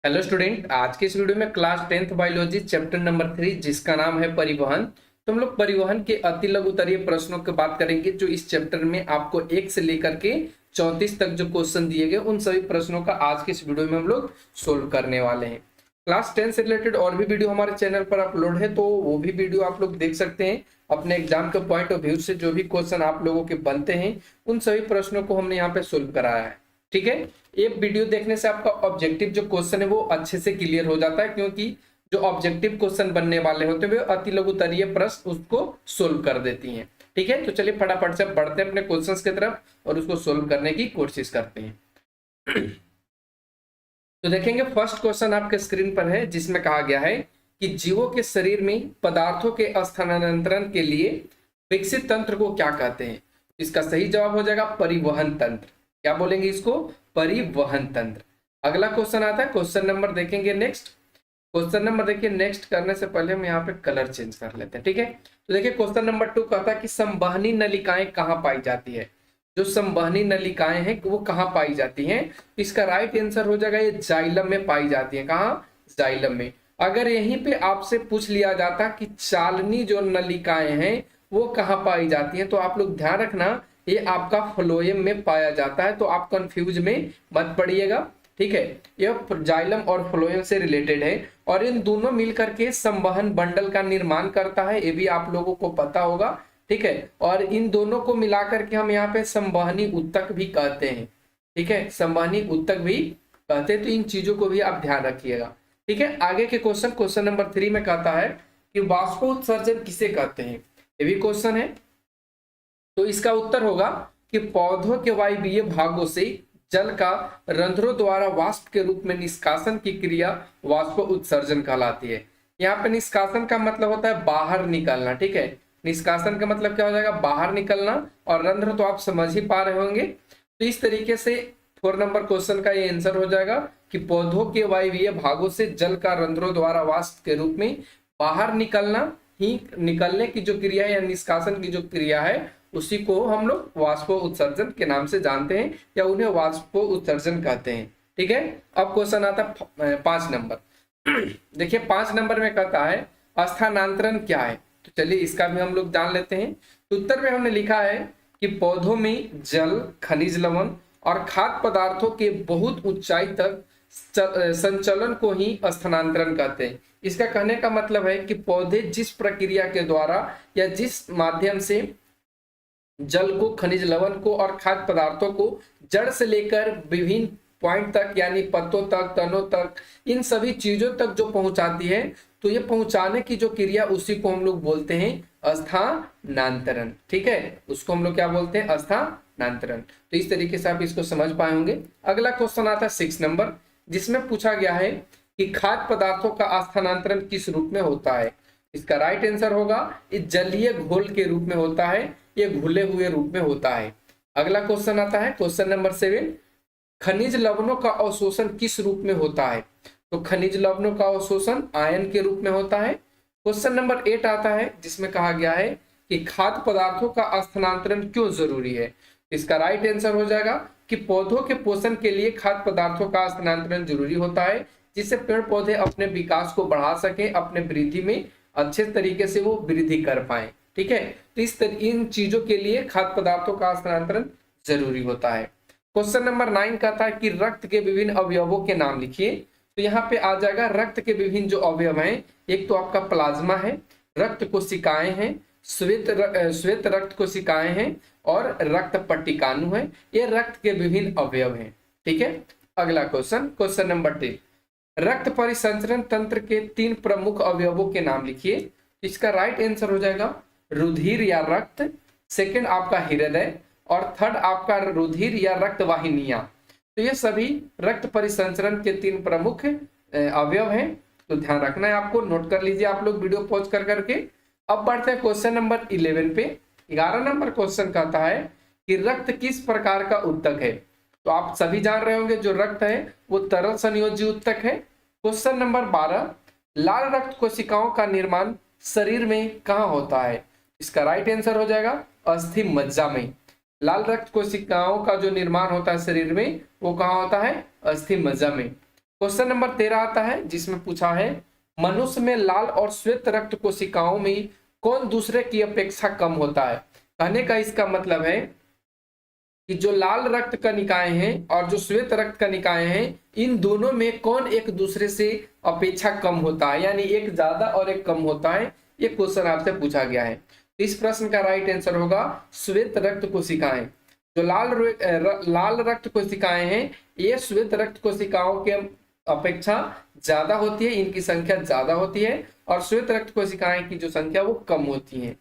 Hello student, आज के इस वीडियो में class 10th biology chapter number 3 जिसका नाम है परिवहन। तो हम लोग परिवहन के अति लघुतरीय प्रश्नों की बात करेंगे जो इस चैप्टर में आपको 1 से लेकर के 34 तक जो क्वेश्चन दिए गए उन सभी प्रश्नों का आज के इस वीडियो में हम लोग सोल्व करने वाले हैं। क्लास 10 से रिलेटेड और भी वीडियो हमारे चैनल पर अपलोड है, तो वो भी वीडियो आप लोग देख सकते हैं। अपने एग्जाम के पॉइंट ऑफ व्यू से जो भी क्वेश्चन आप लोगों के बनते हैं उन सभी प्रश्नों को हमने यहाँ पे सोल्व कराया है। ठीक है, ये वीडियो देखने से आपका ऑब्जेक्टिव जो क्वेश्चन है वो अच्छे से क्लियर हो जाता है, क्योंकि जो ऑब्जेक्टिव क्वेश्चन बनने वाले होते हैं वे अति लघुतरीय प्रश्न उसको सोल्व कर देती हैं। ठीक है, तो चलिए फटाफट से बढ़ते हैं अपने क्वेश्चंस की तरफ और उसको सोल्व करने की कोशिश करते हैं। तो देखेंगे फर्स्ट क्वेश्चन आपके स्क्रीन पर है जिसमें कहा गया है कि जीवों के शरीर में पदार्थों के स्थानांतरण के लिए विकसित तंत्र को क्या कहते हैं। इसका सही जवाब हो जाएगा परिवहन तंत्र। क्या बोलेंगे इसको? परिवहन तंत्र। अगला क्वेश्चन आता है, क्वेश्चन नंबर देखेंगे नेक्स्ट। क्वेश्चन नंबर देखिए, नेक्स्ट करने से पहले हम यहाँ पे कलर चेंज कर लेते हैं। ठीक है, तो देखिए क्वेश्चन नंबर 2 कहता है कि संवहनी नलिकाएं कहाँ पाई जाती है। जो संवहनी नलिकाएं हैं वो कहाँ पाई जाती हैं? इसका राइट आंसर हो जाएगा ये जाइलम में पाई जाती है। कहाँ? जाइलम में। अगर यहीं पे आपसे पूछ लिया जाता कि चालनी जो नलिकाएं हैं वो कहाँ पाई जाती हैं, तो आप लोग ध्यान रखना ये आपका फ्लोएम में पाया जाता है, तो आप कंफ्यूज में मत पड़िएगा। ठीक है, यह जाइलम और फ्लोएम से रिलेटेड है और इन दोनों मिलकर के संवहन बंडल का निर्माण करता है, ये भी आप लोगों को पता होगा। ठीक है, और इन दोनों को मिलाकर के हम यहाँ पे संवहनी उत्तक भी कहते हैं। ठीक है, संवहनी उत्तक भी कहते हैं, तो इन चीजों को भी आप ध्यान रखिएगा। ठीक है, आगे के क्वेश्चन नंबर 3 में कहता है कि वाष्पोत्सर्जन किसे कहते हैं। ये भी क्वेश्चन है, तो इसका उत्तर होगा कि पौधों के वायवीय भागों से जल का रंध्रों द्वारा वाष्प के रूप में निष्कासन की क्रिया वाष्प उत्सर्जन कहलाती है। यहाँ पे निष्कासन का मतलब होता है बाहर निकलना। ठीक है, निष्कासन का मतलब क्या हो जाएगा? बाहर निकलना। और रंध्र तो आप समझ ही पा रहे होंगे। तो इस तरीके से 4 नंबर क्वेश्चन का ये आंसर हो जाएगा कि पौधों के वायवीय भागों से जल का रंध्रों द्वारा वाष्प के रूप में बाहर निकलना ही निकलने की जो क्रिया है या निष्कासन की जो क्रिया है उसी को हम लोग वाष्पो उत्सर्जन के नाम से जानते हैं या उन्हें वाष्पो उत्सर्जन कहते हैं। ठीक है, अब क्वेश्चन आता है 5 नंबर। देखिए 5 नंबर में कहता है स्थानांतरण क्या है। तो चलिए इसका भी हम लोग जान लेते हैं। तो उत्तर में हमने लिखा है कि पौधों में जल, खनिज लवण और खाद्य पदार्थों के बहुत ऊंचाई तक संचलन को ही स्थानांतरण कहते हैं। इसका कहने का मतलब है कि पौधे जिस प्रक्रिया के द्वारा या जिस माध्यम से जल को, खनिज लवण को और खाद्य पदार्थों को जड़ से लेकर विभिन्न पॉइंट तक यानी पत्तों तक, तनों तक, इन सभी चीजों तक जो पहुंचाती है, तो ये पहुंचाने की जो क्रिया उसी को हम लोग बोलते हैं स्थानांतरण। ठीक है, उसको हम लोग क्या बोलते हैं? स्थानांतरण। तो इस तरीके से आप इसको समझ पाए होंगे। अगला क्वेश्चन आता है 6 नंबर, जिसमें पूछा गया है कि खाद्य पदार्थों का स्थानांतरण किस रूप में होता है। इसका राइट आंसर होगा इस जलीय घोल के रूप में होता है, ये घुले हुए रूप में होता है। अगला क्वेश्चन आता है क्वेश्चन नंबर 7, खनिज लवणों का अवशोषण किस रूप में होता है। तो खनिज लवणों का अवशोषण आयन के रूप में होता है। क्वेश्चन नंबर 8 आता है जिसमें कहा गया है कि खाद्य पदार्थों का स्थानांतरण क्यों जरूरी है। इसका राइट आंसर हो जाएगा कि पौधों के पोषण के लिए खाद्य पदार्थों का स्थानांतरण जरूरी होता है, जिससे पेड़ पौधे अपने विकास को बढ़ा सके, अपने वृद्धि में अच्छे तरीके से वो वृद्धि कर पाए। ठीक है, तो इन चीजों के लिए खाद्य पदार्थों का स्थानांतरण जरूरी होता है। क्वेश्चन नंबर 9 कहता है कि रक्त के विभिन्न अवयवों के नाम लिखिए। तो यहाँ पे आ जाएगा रक्त के विभिन्न जो अवयव हैं, एक तो आपका प्लाज्मा है, रक्त कोशिकाएं हैं, श्वेत रक्त कोशिकाएं हैं और रक्त पट्टिकाणु है। ये रक्त के विभिन्न अवयव हैं। ठीक है, अगला क्वेश्चन नंबर 10, रक्त परिसंचरण तंत्र के 3 प्रमुख अवयवों के नाम लिखिए। इसका राइट आंसर हो जाएगा रुधिर या रक्त, सेकंड आपका हृदय और थर्ड आपका रुधिर या रक्त वाहिनियां। तो ये सभी रक्त परिसंचरण के 3 प्रमुख अवयव हैं, तो ध्यान रखना है आपको, नोट कर लीजिए आप लोग वीडियो पॉज कर करके। अब बढ़ते हैं क्वेश्चन नंबर 11 पे। 11 नंबर क्वेश्चन कहता है कि रक्त किस प्रकार का उत्तक है। तो आप सभी जान रहे होंगे जो रक्त है वो तरल संयोजी उत्तक है। क्वेश्चन नंबर 12, लाल रक्त कोशिकाओं का निर्माण शरीर में कहाँ होता है। इसका राइट आंसर हो जाएगा अस्थि मज्जा में। लाल रक्त कोशिकाओं का जो निर्माण होता है शरीर में वो कहाँ होता है? अस्थि मज्जा में। क्वेश्चन नंबर 13 आता है जिसमें पूछा है मनुष्य में लाल और श्वेत रक्त कोशिकाओं में कौन दूसरे की अपेक्षा कम होता है। कहने का इसका मतलब है कि जो लाल रक्त कणिकाएं हैं और जो श्वेत रक्त कणिकाएं हैं, इन दोनों में कौन एक दूसरे से अपेक्षा कम होता है, यानी एक ज्यादा और एक कम होता है। ये क्वेश्चन आपसे पूछा गया है। तो इस प्रश्न का राइट आंसर होगा श्वेत रक्त कोशिकाएं। जो लाल रक्त कोशिकाएं हैं, ये श्वेत रक्त कोशिकाओं के अपेक्षा ज्यादा होती है, इनकी संख्या ज्यादा होती है, और श्वेत रक्त कोशिकाएं की जो संख्या वो कम होती है।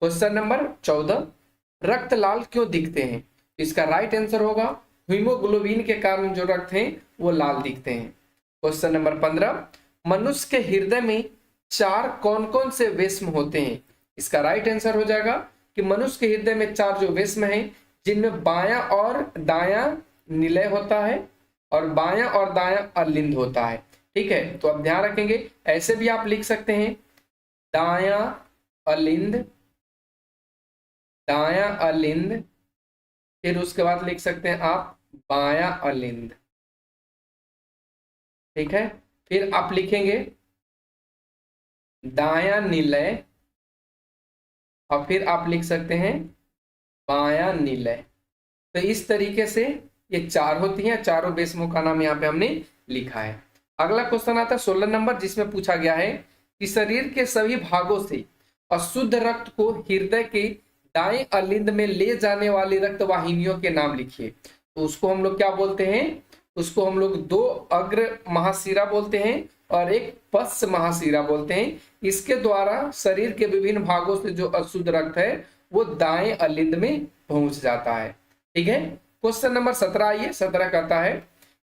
क्वेश्चन नंबर 14, रक्त लाल क्यों दिखते हैं। इसका राइट आंसर होगा हीमोग्लोबिन के कारण जो रक्त हैं वो लाल दिखते हैं। क्वेश्चन नंबर 15, मनुष्य के हृदय में 4 कौन कौन से वेश्म होते हैं। इसका राइट आंसर हो जाएगा कि मनुष्य के हृदय में 4 जो वेश्म हैं, जिनमें बायां और दायां निलय होता है और बायां और दायां अलिंद होता है। ठीक है, तो अब ध्यान रखेंगे, ऐसे भी आप लिख सकते हैं दायां अलिंद, दायां अलिंद, फिर उसके बाद लिख सकते हैं आप बायां अलिंद। ठीक है, फिर आप लिखेंगे दायां निलय, और फिर आप लिख सकते हैं बायां निलय। तो इस तरीके से ये 4 होती हैं, चारों वेश्मों का नाम यहाँ पे हमने लिखा है। अगला क्वेश्चन आता है 16 नंबर, जिसमें पूछा गया है कि शरीर के सभी भागों से अशुद्ध रक्त को हृदय के दाएं अलिंद में ले जाने वाली रक्त वाहिनियों के नाम लिखिए। तो उसको हम लोग क्या बोलते हैं, उसको हम लोग 2 अग्र महाशिरा बोलते हैं और एक पश्च महाशिरा बोलते हैं। इसके द्वारा शरीर के विभिन्न भागों से जो अशुद्ध रक्त है वो दाएं अलिंद में पहुंच जाता है। ठीक है, क्वेश्चन नंबर 17 आइए। 17 कहता है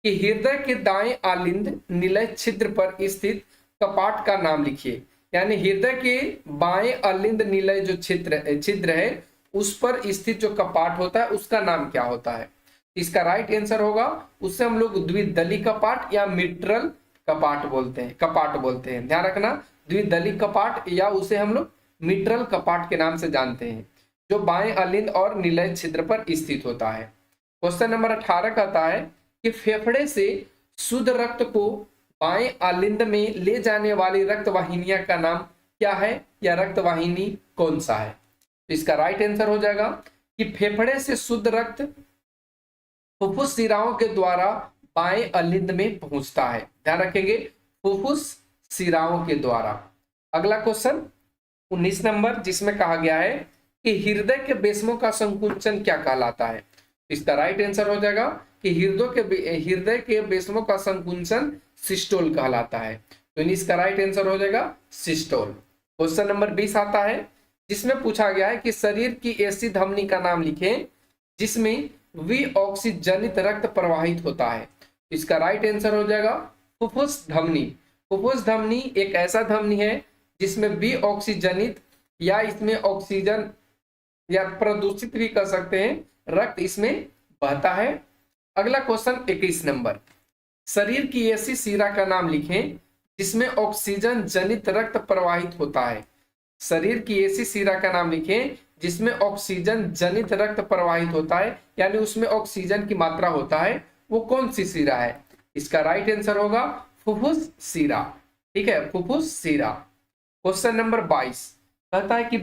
कि हृदय के दाएं अलिंद निलय छिद्र पर स्थित कपाट का नाम लिखिए। यानी हृदय के बाएं अलिंद निलय जो छिद्र है उस पर स्थित जो कपाट होता है उसका नाम क्या होता है। इसका राइट आंसर होगा, उससे हम लोग द्विदली कपाट या मिट्रल कपाट बोलते हैं। ध्यान रखना, द्विदली कपाट या उसे हम लोग मिट्रल कपाट के नाम से जानते हैं, जो बाएं अलिंद और निलय छिद्र पर स्थित होता है। क्वेश्चन नंबर 18 कहता है कि फेफड़े से शुद्ध रक्त को बाएं अलिंद में ले जाने वाली रक्त वाहिनियां का नाम क्या है, या रक्त वाहिनी कौन सा है। तो इसका राइट आंसर हो जाएगा कि फेफड़े से शुद्ध रक्त फुफ्फुस शिराओं के द्वारा बाएं अलिंद में पहुंचता है। ध्यान रखेंगे, फुफ्फुस शिराओं के द्वारा। अगला क्वेश्चन 19 नंबर, जिसमें कहा गया है कि हृदय के वेश्मों का संकुचन क्या कहलाता है। इसका राइट आंसर हो जाएगा कि हृदय के वेश्मों का संकुचन सिस्टोल कहलाता है। तो इसका राइट आंसर हो जाएगा सिस्टोल। क्वेश्चन नंबर 20 आता है, जिसमें पूछा गया है कि शरीर की ऐसी धमनी का नाम लिखें जिसमें विऑक्सीजनित रक्त प्रवाहित होता है। इसका राइट आंसर हो जाएगा फुफ्फुस धमनी। फुफ्फुस धमनी एक ऐसा धमनी है जिसमें विऑक्सीजनित या इसमें ऑक्सीजन या प्रदूषित भी कर सकते हैं रक्त इसमें बहता है। अगला क्वेश्चन 21 नंबर, शरीर की ऐसी शिरा का नाम लिखें जिसमें ऑक्सीजन जनित रक्त प्रवाहित होता है। शरीर की ऐसी शिरा का नाम लिखें जिसमें ऑक्सीजन जनित रक्त प्रवाहित होता है, यानी उसमें ऑक्सीजन की मात्रा होता है, वो कौन सी शिरा है। इसका राइट आंसर होगा फुफ्फुस शिरा। ठीक है, फुफ्फुस शिरा। क्वेश्चन नंबर 22 कहता है कि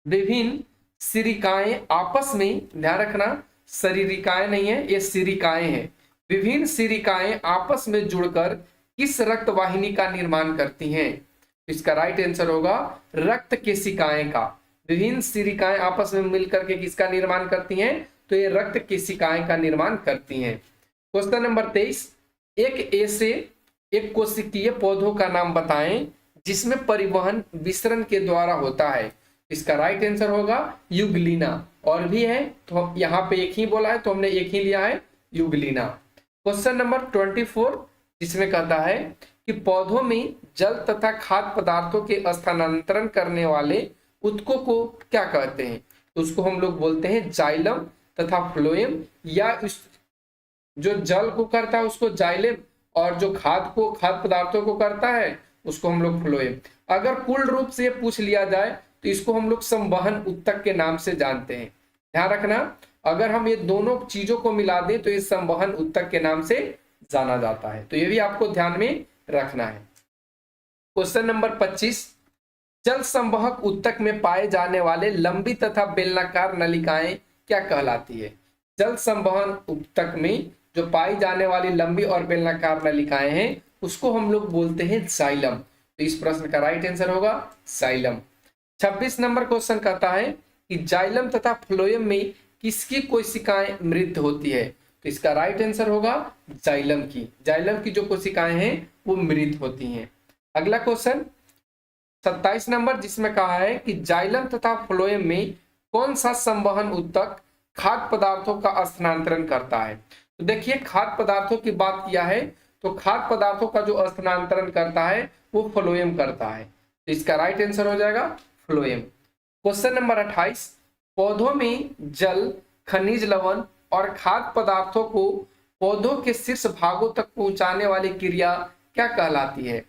विभिन्न सिरिकाएं आपस में, ध्यान रखना शरीरिकाएं नहीं है, ये सिरिकाएं हैं। विभिन्न सिरिकाएं आपस में जुड़कर किस रक्त वाहिनी का निर्माण करती हैं। इसका राइट आंसर होगा रक्त केशिकाएं का। विभिन्न सिरिकाएं आपस में मिलकर के किसका निर्माण करती हैं, तो ये रक्त केशिकाएं का निर्माण करती हैं। क्वेश्चन नंबर 23, एक कोशिकीय पौधों का नाम बताएं जिसमें परिवहन विसरण के द्वारा होता है। इसका राइट आंसर होगा युगलिना। और भी है तो यहाँ पे एक ही बोला है तो हमने एक ही लिया है, युगलिना। क्वेश्चन नंबर 24, जिसमें कहता है कि पौधों में जल तथा खाद्य पदार्थों के स्थानांतरण करने वाले ऊतकों को क्या कहते हैं। तो उसको हम लोग बोलते हैं जाइलम तथा फ्लोएम, या जो जल को करता है उसको जाइलम, और जो खाद्य पदार्थों को करता है उसको हम लोग फ्लोएम। अगर पूर्ण रूप से पूछ लिया जाए तो इसको हम लोग संवहन ऊतक के नाम से जानते हैं। ध्यान रखना, अगर हम ये दोनों चीजों को मिला दें तो ये संवहन ऊतक के नाम से जाना जाता है। तो ये भी आपको ध्यान में रखना है। क्वेश्चन नंबर 25, जल संवाहक ऊतक में पाए जाने वाले लंबी तथा बेलनाकार नलिकाएं क्या कहलाती है? जल संवहन ऊतक में जो पाई जाने वाली लंबी और बेलनाकार नलिकाएं हैं उसको हम लोग बोलते हैं जाइलम। तो इस प्रश्न का राइट आंसर होगा जाइलम। 26 नंबर क्वेश्चन कहता है कि जाइलम तथा फ्लोएम में किसकी कोशिकाएं मृत होती है? तो इसका राइट आंसर होगा जाइलम की। जाइलम की जो कोशिकाएं हैं वो मृत होती हैं। अगला क्वेश्चन 27 नंबर, जिसमें कहा है कि जाइलम तथा फ्लोएम में कौन सा संवहन ऊतक खाद्य पदार्थों का स्थानांतरण करता है? तो देखिए, खाद्य पदार्थों की बात किया है तो खाद्य पदार्थों का जो स्थानांतरण करता है वो फ्लोएम करता है। तो इसका राइट आंसर हो जाएगा फ्लोएम। क्वेश्चन नंबर 28, पौधों में जल, खनिज लवण और खाद्य पदार्थों को पौधों के शीर्ष भागों तक पहुंचाने वाली क्रिया क्या कहलाती है?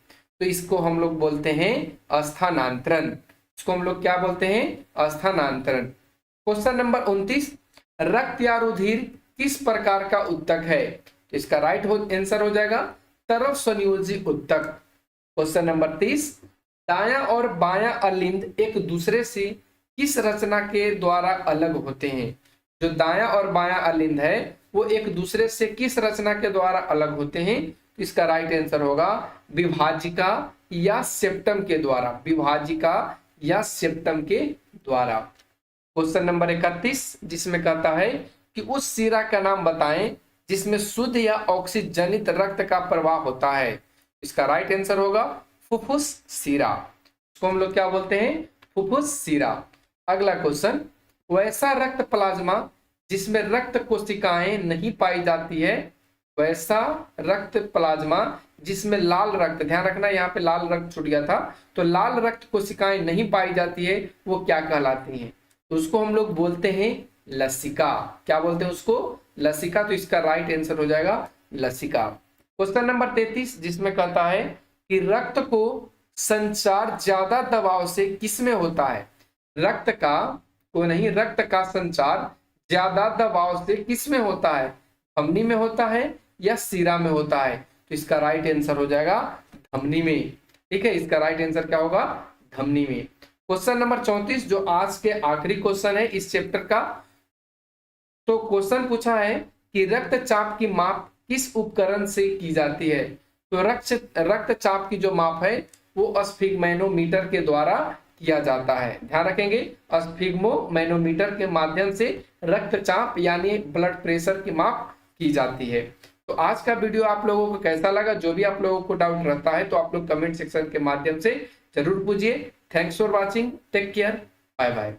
तो इसको हम लोग बोलते हैं स्थानांतरण। इसको हम लोग क्या बोलते हैं? स्थानांतरण। क्वेश्चन नंबर 29, रक्त या रुधिर किस प्रकार का ऊतक है? तो इसका राइट आंसर हो जाएगा तरल संयोजी ऊतक। क्वेश्चन नंबर 30, दायां और बायां अलिंद एक दूसरे से किस रचना के द्वारा अलग होते हैं? जो दायां और बायां अलिंद है वो एक दूसरे से किस रचना के द्वारा अलग होते हैं? तो इसका राइट आंसर होगा विभाजिका या सेप्टम के द्वारा। विभाजिका या सेप्टम के द्वारा। क्वेश्चन नंबर 31, जिसमें कहता है कि उस शिरा का नाम बताएं जिसमें शुद्ध या ऑक्सीजनित रक्त का प्रवाह होता है। इसका राइट आंसर होगा फुफ्फुस शिरा। इसको हम लोग क्या बोलते हैं? फुफ्फुस शिरा। अगला क्वेश्चन, वैसा रक्त प्लाज्मा जिसमें रक्त कोशिकाएं नहीं पाई जाती है, वैसा रक्त प्लाज्मा जिसमें लाल रक्त, ध्यान रखना यहाँ पे लाल रक्त छूट गया था, तो लाल रक्त कोशिकाएं नहीं पाई जाती है वो क्या कहलाती हैं? तो उसको हम लोग बोलते हैं लसिका। क्या बोलते हैं उसको? लसिका। तो इसका राइट आंसर हो जाएगा लसिका। क्वेश्चन नंबर 33, जिसमें कहता है कि रक्त को संचार ज्यादा दबाव से किसमें होता है? रक्त का संचार ज्यादा दबाव से किसमें होता है? धमनी में होता है या शिरा में होता है? तो इसका राइट आंसर हो जाएगा धमनी में। ठीक है, इसका राइट आंसर क्या होगा? धमनी में। क्वेश्चन नंबर 34, जो आज के आखिरी क्वेश्चन है इस चैप्टर का, तो क्वेश्चन पूछा है कि रक्तचाप की माप किस उपकरण से की जाती है? तो रक्तचाप की जो माप है वो स्फिग्मैनोमीटर के द्वारा किया जाता है। ध्यान रखेंगे, स्फिग्मोमैनोमीटर के माध्यम से रक्तचाप यानी ब्लड प्रेशर की माप की जाती है। तो आज का वीडियो आप लोगों को कैसा लगा? जो भी आप लोगों को डाउट रहता है तो आप लोग कमेंट सेक्शन के माध्यम से जरूर पूछिए। Thanks for watching, take care, bye bye.